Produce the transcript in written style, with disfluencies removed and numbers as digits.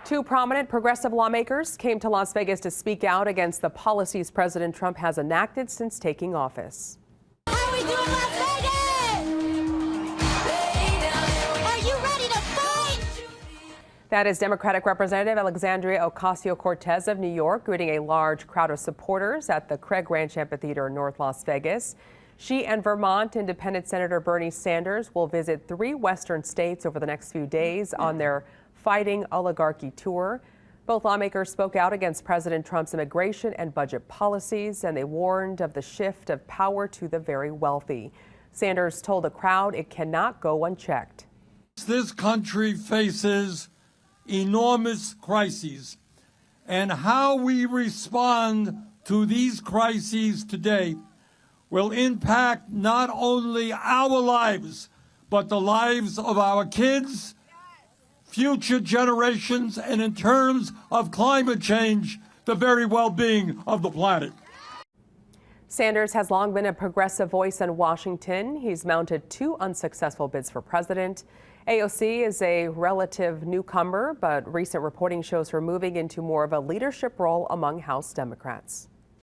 Two prominent progressive lawmakers came to Las Vegas to speak out against the policies President Trump has enacted since taking office. How are we doing, Las Vegas? Are you ready to fight? That is Democratic Representative Alexandria Ocasio-Cortez of New York greeting a large crowd of supporters at the Craig Ranch Amphitheater in North Las Vegas. She and Vermont Independent Senator Bernie Sanders will visit 3 western states over the next few days on their Fighting Oligarchy tour. Both lawmakers spoke out against President Trump's immigration and budget policies, and they warned of the shift of power to the very wealthy. Sanders told the crowd it cannot go unchecked. This country faces enormous crises, and how we respond to these crises today will impact not only our lives, but the lives of our kids, future generations, and in terms of climate change, the very well-being of the planet. Sanders has long been a progressive voice in Washington. He's mounted 2 unsuccessful bids for president. AOC is a relative newcomer, but recent reporting shows her moving into more of a leadership role among House Democrats.